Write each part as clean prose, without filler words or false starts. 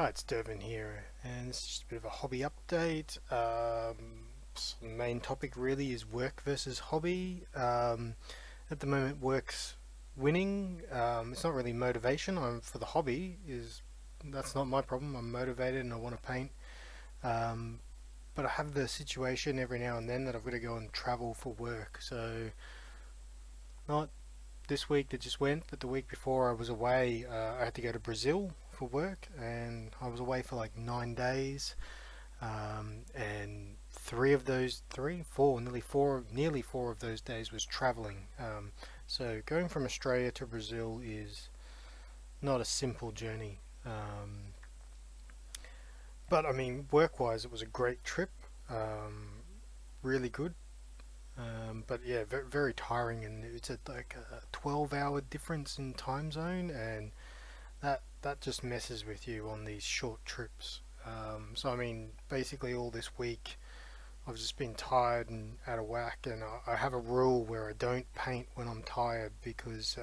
Hi, it's Dervin here, and this is just a bit of a hobby update. The main topic really is work versus hobby. At the moment, work's winning. It's not really motivation. I'm for the hobby is that's not my problem. I'm motivated and I want to paint. Um, but I have the situation every now and then that I've got to go and travel for work. So not this week that just went, but the week before I was away. I had to go to Brazil for work, and I was away for like 9 days. And three of those, three, four, nearly four of those days was traveling. So going from Australia to Brazil is not a simple journey. But I mean, work-wise, it was a great trip. Really good. But yeah, very, very tiring, and it's like a 12-hour difference in time zone, and that just messes with you on these short trips. So I mean, basically all this week I've just been tired and out of whack, and I have a rule where I don't paint when I'm tired because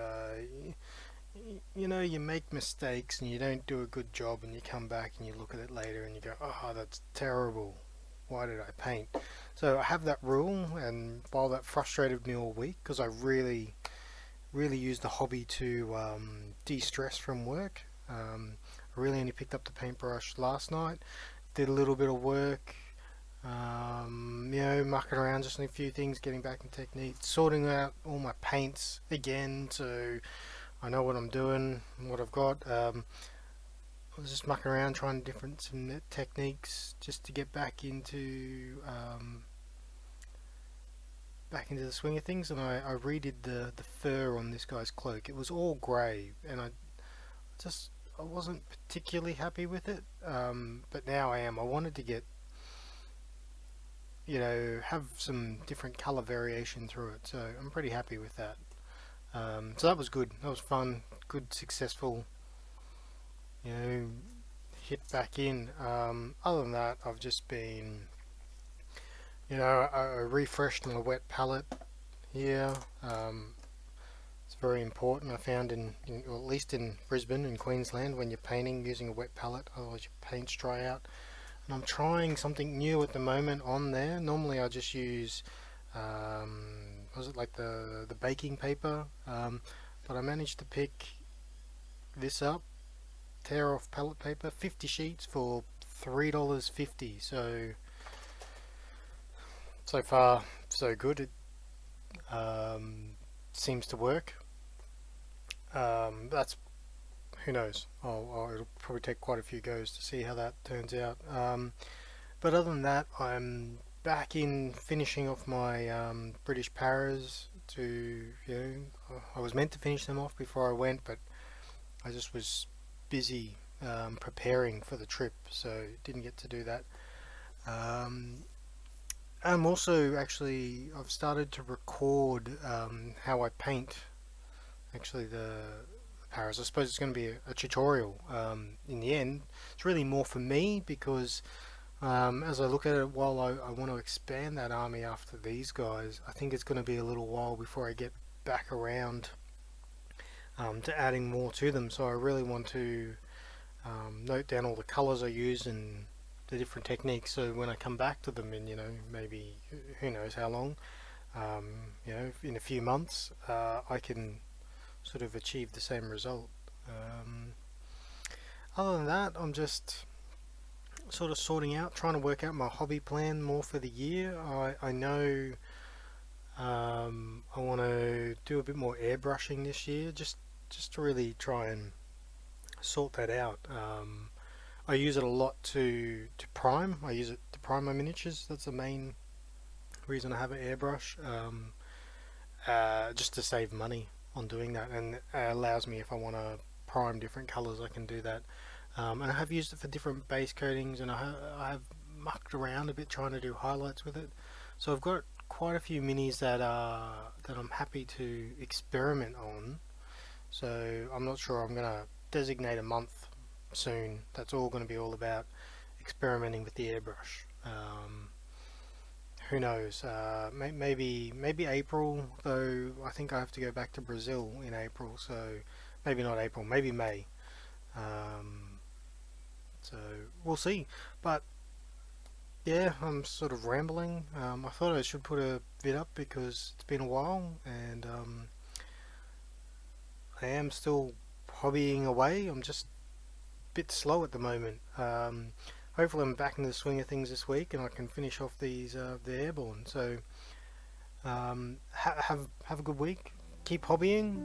you know, you make mistakes and you don't do a good job, and you come back and you look at it later and you go, oh, that's terrible. Why did I paint? So I have that rule, and while that frustrated me all week because I really used the hobby to de-stress from work. I really only picked up the paintbrush last night, did a little bit of work, you know, mucking around just in a few things, getting back in technique, sorting out all my paints again, so I know what I'm doing, what I've got. I was just mucking around trying different some techniques just to get back into the swing of things, and I redid the fur on this guy's cloak. It was all grey, and just I wasn't particularly happy with it. But now I am. I wanted to get, you know, have some different color variation through it, so I'm pretty happy with that. So that was good. That was fun. Good, successful. You know, hit back in. Other than that, I've just been, you know, I refreshed my wet palette here. It's very important. I found or at least in Brisbane in Queensland, when you're painting using a wet palette, otherwise your paints dry out. And I'm trying something new at the moment on there. Normally I just use, was it like the baking paper? But I managed to pick this up, tear off palette paper, 50 sheets for $3.50. So far so good. It seems to work. That's who knows. It'll probably take quite a few goes to see how that turns out. But other than that, I'm back in finishing off my British Paras. I was meant to finish them off before I went, but I just was busy preparing for the trip, so didn't get to do that. Um, I'm also actually I've started to record how I paint. Actually, the Paras. I suppose it's going to be a tutorial. In the end, it's really more for me because as I look at it, while I want to expand that army after these guys, I think it's going to be a little while before I get back around to adding more to them. So I really want to note down all the colors I use and the different techniques. So when I come back to them in, you know, maybe who knows how long, you know, in a few months, I can sort of achieve the same result. Um, Other than that, I'm just sort of sorting out, trying to work out my hobby plan more for the year. I know I want to do a bit more airbrushing this year, just to really try and sort that out. I use it a lot to prime. I use it to prime my miniatures. That's the main reason I have an airbrush, just to save money on doing that, and it allows me if I want to prime different colors, I can do that. And I have used it for different base coatings, and I have mucked around a bit trying to do highlights with it. So I've got quite a few minis that I'm happy to experiment on. So I'm not sure I'm gonna designate a month soon. That's all going to be all about experimenting with the airbrush. Who knows? Maybe April, though. I think I have to go back to Brazil in April, so maybe not April, maybe May. Um, So we'll see. But yeah, I'm sort of rambling. I thought I should put a vid up because it's been a while, and I am still hobbying away. I'm just a bit slow at the moment. Hopefully I'm back in the swing of things this week and I can finish off these the airborne. So have a good week. Keep hobbying.